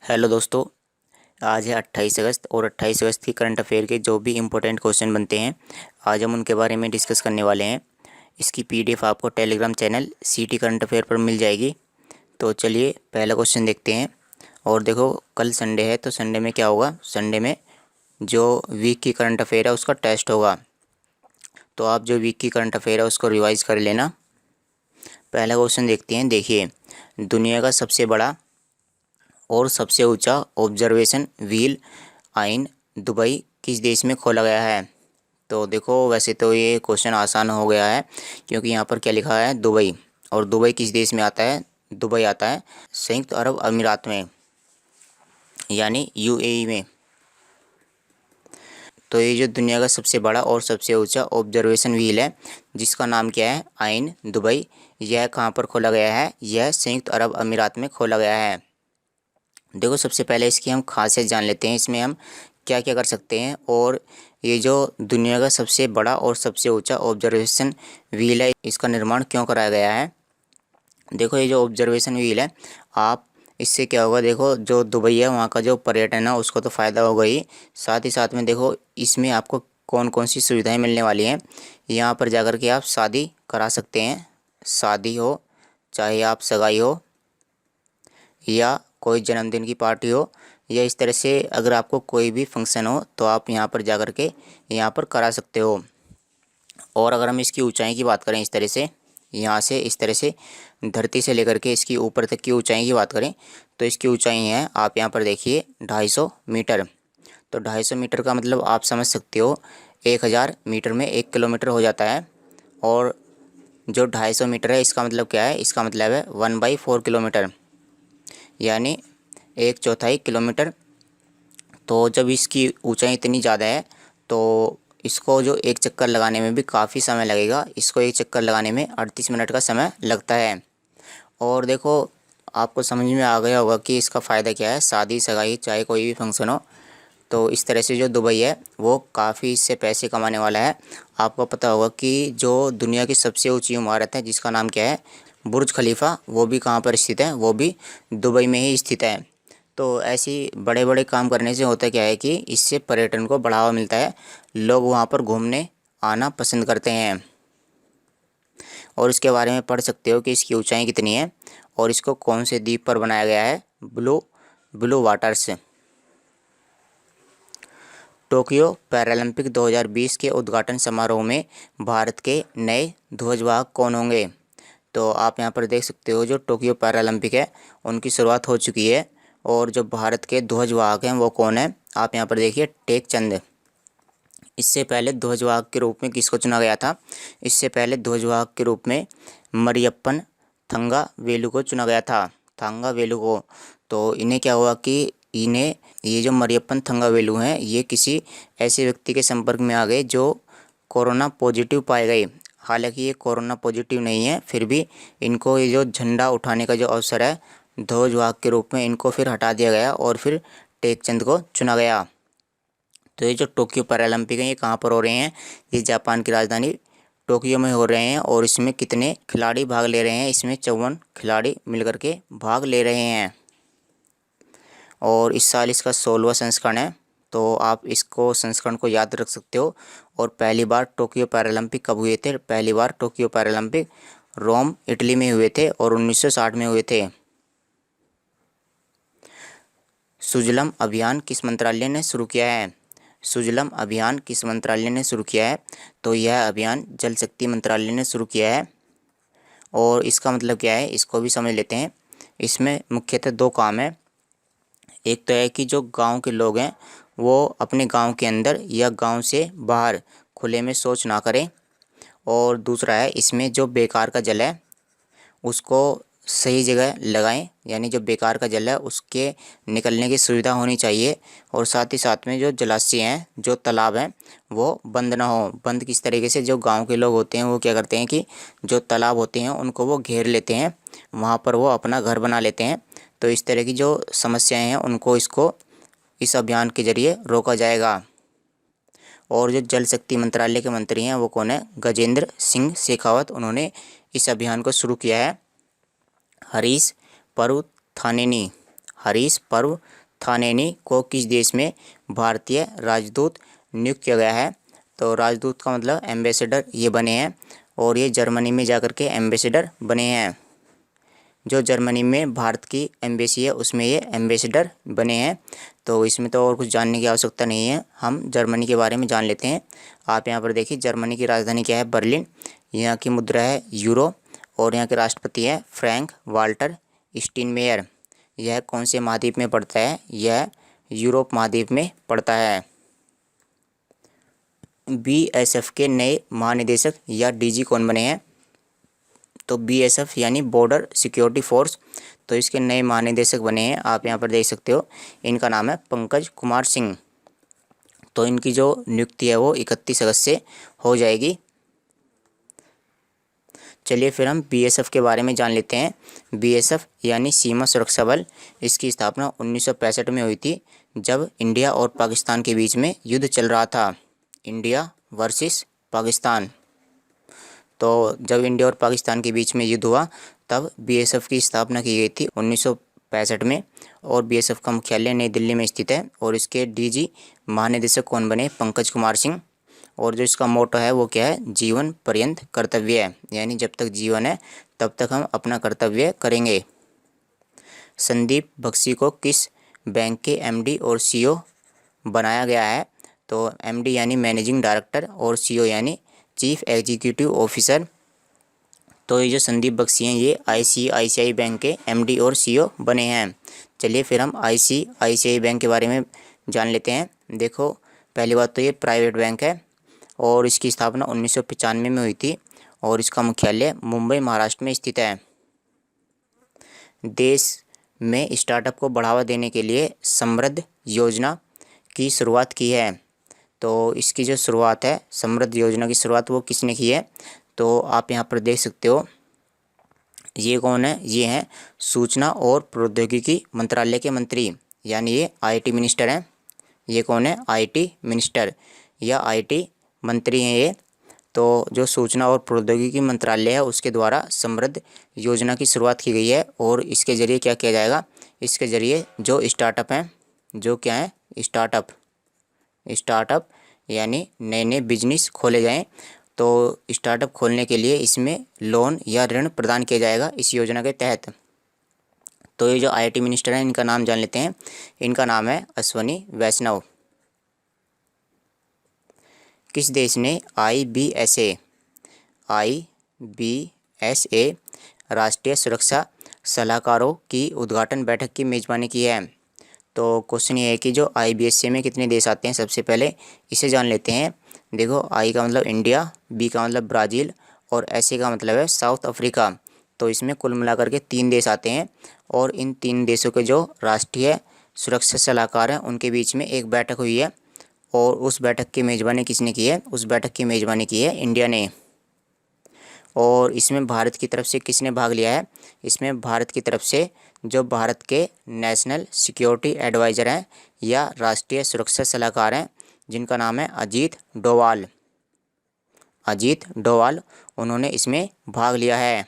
Hello दोस्तों। आज है 28 अगस्त और 28 अगस्त की करंट अफेयर के जो भी इम्पोर्टेंट क्वेश्चन बनते हैं आज हम उनके बारे में डिस्कस करने वाले हैं। इसकी पीडीएफ आपको टेलीग्राम चैनल सीटी करंट अफेयर पर मिल जाएगी। तो चलिए पहला क्वेश्चन देखते हैं। और देखो, कल संडे है तो संडे में क्या होगा, संडे में जो वीक की करंट अफेयर है उसका टेस्ट होगा। तो आप जो वीक की करंट अफेयर है उसको रिवाइज़ कर लेना। पहला क्वेश्चन देखते हैं। देखिए, दुनिया का सबसे बड़ा और सबसे ऊंचा ऑब्जर्वेशन व्हील आइन दुबई किस देश में खोला गया है। तो देखो, वैसे तो ये क्वेश्चन आसान हो गया है क्योंकि यहाँ पर क्या लिखा है, दुबई। और दुबई किस देश में आता है, दुबई आता है संयुक्त अरब अमीरात में, यानी यूएई में। तो ये जो दुनिया का सबसे बड़ा और सबसे ऊंचा ऑब्जर्वेशन व्हील है जिसका नाम क्या है, आइन दुबई, यह कहाँ पर खोला गया है, यह संयुक्त अरब अमीरात में खोला गया है। देखो, सबसे पहले इसकी हम खासियत जान लेते हैं, इसमें हम क्या क्या कर सकते हैं। और ये जो दुनिया का सबसे बड़ा और सबसे ऊंचा ऑब्जर्वेशन व्हील है इसका निर्माण क्यों कराया गया है। देखो, ये जो ऑब्जर्वेशन व्हील है, आप इससे क्या होगा, देखो जो दुबई है वहाँ का जो पर्यटन है उसको तो फ़ायदा होगा ही, साथ ही साथ में देखो इसमें आपको कौन कौन सी सुविधाएं मिलने वाली हैं। यहाँ पर जाकर के आप शादी करा सकते हैं, शादी हो, चाहे आप सगाई हो या कोई जन्मदिन की पार्टी हो, या इस तरह से अगर आपको कोई भी फंक्शन हो तो आप यहाँ पर जाकर के यहाँ पर करा सकते हो। और अगर हम इसकी ऊंचाई की बात करें, इस तरह से यहाँ से इस तरह से धरती से लेकर के इसकी ऊपर तक की ऊंचाई की बात करें तो इसकी ऊंचाई है, आप यहाँ पर देखिए, 250 मीटर। तो 250 मीटर का मतलब आप समझ सकते हो 1000 मीटर में 1 किलोमीटर हो जाता है। और जो 250 मीटर है इसका मतलब क्या है, इसका मतलब है 1/4 किलोमीटर, यानी 1/4 किलोमीटर। तो जब इसकी ऊंचाई इतनी ज़्यादा है तो इसको जो एक चक्कर लगाने में भी काफ़ी समय लगेगा। इसको एक चक्कर लगाने में 38 मिनट का समय लगता है। और देखो, आपको समझ में आ गया होगा कि इसका फ़ायदा क्या है, शादी सगाई चाहे कोई भी फंक्शन हो। तो इस तरह से जो दुबई है वो काफ़ी इससे पैसे कमाने वाला है। आपको पता होगा कि जो दुनिया की सबसे ऊंची इमारत है जिसका नाम क्या है, बुर्ज खलीफा, वो भी कहाँ पर स्थित है, वो भी दुबई में ही स्थित है। तो ऐसी बड़े बड़े काम करने से होता क्या है कि इससे पर्यटन को बढ़ावा मिलता है, लोग वहाँ पर घूमने आना पसंद करते हैं। और इसके बारे में पढ़ सकते हो कि इसकी ऊंचाई कितनी है और इसको कौन से द्वीप पर बनाया गया है, ब्लू वाटर्स। टोक्यो पैरालंपिक 2020 के उद्घाटन समारोह में भारत के नए ध्वजवाहक कौन होंगे। तो आप यहाँ पर देख सकते हो, जो टोक्यो पैरालंपिक है उनकी शुरुआत हो चुकी है और जो भारत के ध्वजवाहक हैं वो कौन है, आप यहाँ पर देखिए, टेक चंद। इससे पहले ध्वजवाहक के रूप में किसको चुना गया था, इससे पहले ध्वजवाहक के रूप में मरियप्पन थंगा वेलु को चुना गया था, थंगा वेलु को। तो इन्हें क्या हुआ कि इन्हें, ये जो मरियप्पन थंगा वेलु हैं, ये किसी ऐसे व्यक्ति के संपर्क में आ गए जो कोरोना पॉजिटिव पाए गए। हालांकि ये कोरोना पॉजिटिव नहीं है, फिर भी इनको ये जो झंडा उठाने का जो अवसर है ध्वजवाहक के रूप में, इनको फिर हटा दिया गया और फिर टेकचंद को चुना गया। तो ये जो टोक्यो पैरालंपिक हैं ये कहाँ पर हो रहे हैं, ये जापान की राजधानी टोक्यो में हो रहे हैं। और इसमें कितने खिलाड़ी भाग ले रहे हैं, इसमें 54 खिलाड़ी मिलकर के भाग ले रहे हैं। और इस साल इसका 16वां संस्करण है, तो आप इसको संस्करण को याद रख सकते हो। और पहली बार टोक्यो पैरालंपिक कब हुए थे, पहली बार टोक्यो पैरालंपिक रोम इटली में हुए थे और 1960 में हुए थे। सुजलम अभियान किस मंत्रालय ने शुरू किया है, सुजलम अभियान किस मंत्रालय ने शुरू किया है। तो यह अभियान जल शक्ति मंत्रालय ने शुरू किया है। और इसका मतलब क्या है, इसको भी समझ लेते हैं। इसमें मुख्यतः दो काम है। एक तो है कि जो गांव के लोग हैं वो अपने गांव के अंदर या गांव से बाहर खुले में शौच ना करें। और दूसरा है, इसमें जो बेकार का जल है उसको सही जगह लगाएं, यानी जो बेकार का जल है उसके निकलने की सुविधा होनी चाहिए। और साथ ही साथ में जो जलाशय हैं, जो तालाब हैं, वो बंद ना हो। बंद किस तरीके से, जो गांव के लोग होते हैं वो क्या करते हैं कि जो तालाब होते हैं उनको वो घेर लेते हैं, वहाँ पर वो अपना घर बना लेते हैं। तो इस तरह की जो समस्याएं हैं उनको इस अभियान के जरिए रोका जाएगा। और जो जल शक्ति मंत्रालय के मंत्री हैं वो कौन है, गजेंद्र सिंह शेखावत, उन्होंने इस अभियान को शुरू किया है। हरीश परुथानेनी, हरीश पर्व थानेनी को किस देश में भारतीय राजदूत नियुक्त किया गया है? तो राजदूत का मतलब एम्बेसडर ये बने हैं और ये जर्मनी में जाकर के एम्बेसडर बने हैं। जो जर्मनी में भारत की एम्बेसी है उसमें ये एम्बेसडर बने हैं। तो इसमें तो और कुछ जानने की आवश्यकता नहीं है, हम जर्मनी के बारे में जान लेते हैं। आप यहाँ पर देखिए जर्मनी की राजधानी क्या है? बर्लिन। यहाँ की मुद्रा है यूरो और यहाँ के राष्ट्रपति है फ्रैंक वाल्टर स्टीनमेयर। यह कौन से महाद्वीप में पड़ता है? यह यूरोप महाद्वीप में पड़ता है। बीएसएफ के नए महानिदेशक या डीजी कौन बने हैं? तो बीएसएफ यानी बॉर्डर सिक्योरिटी फोर्स, तो इसके नए महानिदेशक बने हैं, आप यहाँ पर देख सकते हो। इनका नाम है पंकज कुमार सिंह। तो इनकी जो नियुक्ति है वो 31 अगस्त से हो जाएगी। चलिए फिर हम बीएसएफ के बारे में जान लेते हैं। बीएसएफ यानी सीमा सुरक्षा बल, इसकी स्थापना 1965 में हुई थी, जब इंडिया और पाकिस्तान के बीच में युद्ध चल रहा था। India versus Pakistan. तो जब इंडिया और पाकिस्तान के बीच में युद्ध हुआ तब बीएसएफ की स्थापना की गई थी 1965 में, और बीएसएफ का मुख्यालय नई दिल्ली में स्थित है। और इसके डीजी महानिदेशक कौन बने? पंकज कुमार सिंह। और जो इसका मोटो है वो क्या है? जीवन पर्यंत कर्तव्य है, यानी जब तक जीवन है तब तक हम अपना कर्तव्य करेंगे। संदीप बख्शी को किस बैंक के एमडी और सीईओ बनाया गया है? तो एमडी यानी मैनेजिंग डायरेक्टर और सीईओ यानी चीफ एग्जीक्यूटिव ऑफिसर। तो ये जो संदीप बख्शी हैं ये आईसीआईसीआई बैंक के एमडी और सीईओ बने हैं। चलिए फिर हम आईसीआईसीआई बैंक के बारे में जान लेते हैं। देखो पहली बात तो ये प्राइवेट बैंक है और इसकी स्थापना 1995 में हुई थी और इसका मुख्यालय मुंबई महाराष्ट्र में स्थित है। देश में स्टार्टअप को बढ़ावा देने के लिए समृद्ध योजना की शुरुआत की है। तो इसकी जो शुरुआत है, समृद्ध योजना की शुरुआत वो किसने की है? तो आप यहाँ पर देख सकते हो, ये कौन है? ये हैं सूचना और प्रौद्योगिकी मंत्रालय के मंत्री, यानी ये आईटी मिनिस्टर हैं। ये कौन है? आईटी मिनिस्टर या आईटी मंत्री हैं ये। तो जो सूचना और प्रौद्योगिकी मंत्रालय है उसके द्वारा समृद्ध योजना की शुरुआत की गई है और इसके ज़रिए क्या किया जाएगा? इसके ज़रिए जो स्टार्टअप हैं, जो क्या है? स्टार्टअप यानी नए नए बिजनेस खोले जाएं। तो स्टार्टअप खोलने के लिए इसमें लोन या ऋण प्रदान किया जाएगा इस योजना के तहत। तो ये जो आईटी मिनिस्टर हैं इनका नाम जान लेते हैं। इनका नाम है अश्वनी वैष्णव। किस देश ने आईबीएसए राष्ट्रीय सुरक्षा सलाहकारों की उद्घाटन बैठक की मेज़बानी की है? तो क्वेश्चन ये है कि जो आईबीएसए में कितने देश आते हैं, सबसे पहले इसे जान लेते हैं। देखो आई का मतलब इंडिया, बी का मतलब ब्राज़ील और एस का मतलब है साउथ अफ्रीका। तो इसमें कुल मिलाकर के 3 देश आते हैं और इन 3 देशों के जो राष्ट्रीय सुरक्षा सलाहकार हैं उनके बीच में एक बैठक हुई है और उस बैठक की मेज़बानी किसने की है? उस बैठक की मेज़बानी की है इंडिया ने। और इसमें भारत की तरफ से किसने भाग लिया है? इसमें भारत की तरफ से जो भारत के नेशनल सिक्योरिटी एडवाइज़र हैं या राष्ट्रीय सुरक्षा सलाहकार हैं, जिनका नाम है अजीत डोवाल, उन्होंने इसमें भाग लिया है।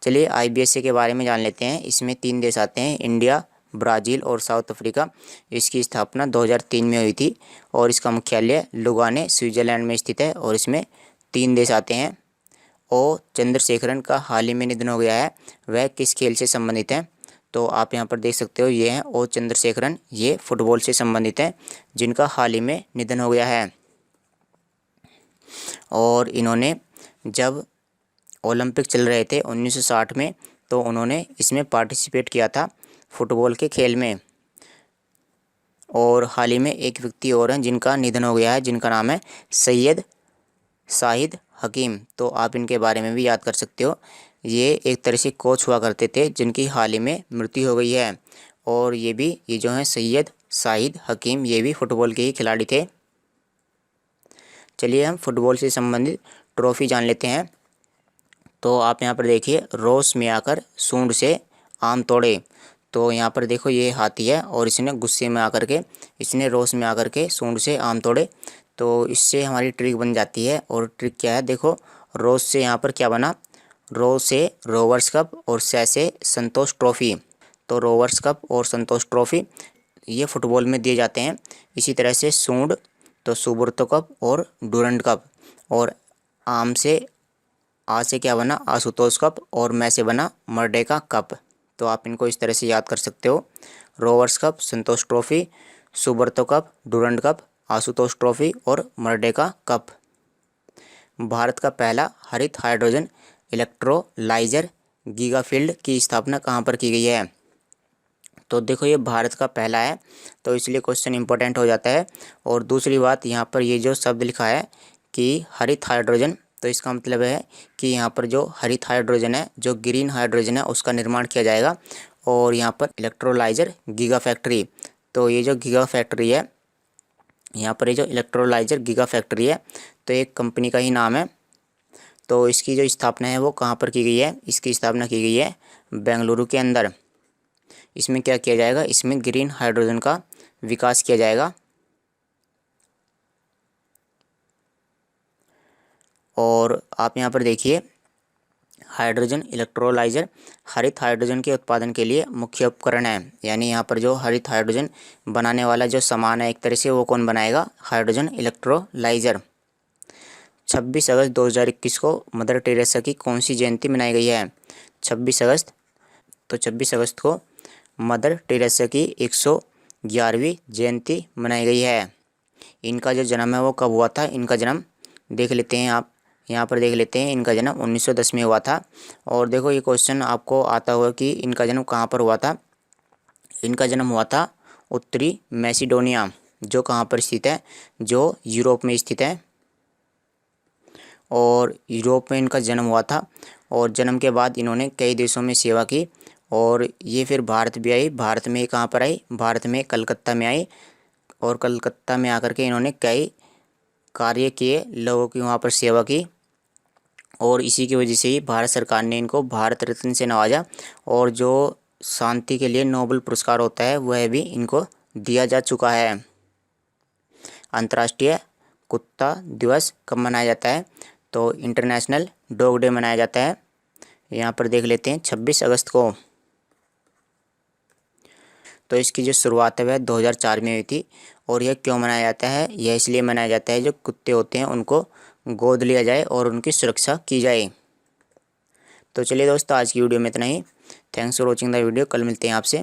चलिए आईबीएसए के बारे में जान लेते हैं। इसमें 3 देश आते हैं, इंडिया, ब्राज़ील और साउथ अफ्रीका। इसकी स्थापना 2003 में हुई थी और इसका मुख्यालय लुगाने स्विट्ज़रलैंड में स्थित है और इसमें 3 देश आते हैं। ओ चंद्रशेखरन का हाल ही में निधन हो गया है, वह किस खेल से संबंधित हैं? तो आप यहाँ पर देख सकते हो, ये हैं ओ चंद्रशेखरन, ये फुटबॉल से संबंधित हैं जिनका हाल ही में निधन हो गया है। और इन्होंने जब ओलंपिक चल रहे थे 1960 में तो उन्होंने इसमें पार्टिसिपेट किया था फुटबॉल के खेल में। और हाल ही में एक व्यक्ति और हैं जिनका निधन हो गया है, जिनका नाम है सैयद शाहिद हकीम। तो आप इनके बारे में भी याद कर सकते हो। ये एक तरह से कोच हुआ करते थे जिनकी हाल ही में मृत्यु हो गई है। और ये जो हैं सैयद शाहिद हकीम, ये भी फुटबॉल के ही खिलाड़ी थे। चलिए हम फुटबॉल से संबंधित ट्रॉफी जान लेते हैं। तो आप यहाँ पर देखिए, रोष में आकर सूंड से आम तोड़े। तो यहाँ पर देखो ये हाथी है और इसने गुस्से में आकर के, इसने रोष में आकर के सूंड से आम तोड़े। तो इससे हमारी ट्रिक बन जाती है। और ट्रिक क्या है? देखो रोज से यहाँ पर क्या बना? रो से रोवर्स कप और से संतोष ट्रॉफी। तो रोवर्स कप और संतोष ट्रॉफी ये फुटबॉल में दिए जाते हैं। इसी तरह से सूंड तो सुब्रतो कप और डूरंड कप, और आम से आ से क्या बना आशुतोष कप, और मैं से बना मर्डेका कप। तो आप इनको इस तरह से याद कर सकते हो, Rovers Cup, Santosh trophy, Subroto cup, Durand cup, Ashutosh trophy और मर्डेका कप। भारत का पहला हरित हाइड्रोजन इलेक्ट्रोलाइजर गीगाफील्ड की स्थापना कहाँ पर की गई है? तो देखो ये भारत का पहला है, तो इसलिए क्वेश्चन इंपॉर्टेंट हो जाता है। और दूसरी बात, यहाँ पर ये जो शब्द लिखा है कि हरित हाइड्रोजन, तो इसका मतलब है कि यहाँ पर जो हरित हाइड्रोजन है, जो ग्रीन हाइड्रोजन है, उसका निर्माण किया जाएगा। और यहाँ पर इलेक्ट्रोलाइजर गीगा फैक्ट्री, तो ये जो गीगा फैक्ट्री है, यहाँ पर ये जो इलेक्ट्रोलाइजर गीगा फैक्ट्री है, तो एक कंपनी का ही नाम है। तो इसकी जो स्थापना है वो कहाँ पर की गई है? इसकी स्थापना की गई है बेंगलुरु के अंदर। इसमें क्या किया जाएगा? इसमें ग्रीन हाइड्रोजन का विकास किया जाएगा। और आप यहाँ पर देखिए, हाइड्रोजन इलेक्ट्रोलाइजर हरित हाइड्रोजन के उत्पादन के लिए मुख्य उपकरण है। यानी यहाँ पर जो हरित हाइड्रोजन बनाने वाला जो सामान है एक तरह से, वो कौन बनाएगा? Hydrogen electrolyser. 26 अगस्त 2021 को मदर टेरेसा की कौन सी जयंती मनाई गई है? 26 अगस्त, तो 26 अगस्त को मदर टेरेसा की 111वीं जयंती मनाई गई है। इनका जो जन्म है वो कब हुआ था? इनका जन्म देख लेते हैं, आप यहाँ पर देख लेते हैं। इनका जन्म 1910 में हुआ था। और देखो ये क्वेश्चन आपको आता होगा कि इनका जन्म कहाँ पर हुआ था। इनका जन्म हुआ था उत्तरी मैसिडोनिया, जो कहाँ पर स्थित है? जो यूरोप में स्थित है। और यूरोप में इनका जन्म हुआ था, और जन्म के बाद इन्होंने कई देशों में सेवा की, और ये फिर भारत भी आई। भारत में कहाँ पर आई? भारत में कलकत्ता में आई, और कलकत्ता में आकर के इन्होंने कई कार्य किए, लोगों की वहाँ पर सेवा की, और इसी की वजह से ही भारत सरकार ने इनको भारत रत्न से नवाजा। और जो शांति के लिए नोबेल पुरस्कार होता है वह भी इनको दिया जा चुका है। अंतर्राष्ट्रीय कुत्ता दिवस कब मनाया जाता है? तो इंटरनेशनल डॉग डे मनाया जाता है। यहाँ पर देख लेते हैं 26 अगस्त को। तो इसकी जो शुरुआत है वह 2004 में हुई थी। और यह क्यों मनाया जाता है? यह इसलिए मनाया जाता है जो कुत्ते होते हैं उनको गोद लिया जाए और उनकी सुरक्षा की जाए। तो चलिए दोस्तों, आज की वीडियो में इतना ही। Thanks for watching the video. कल मिलते हैं आपसे।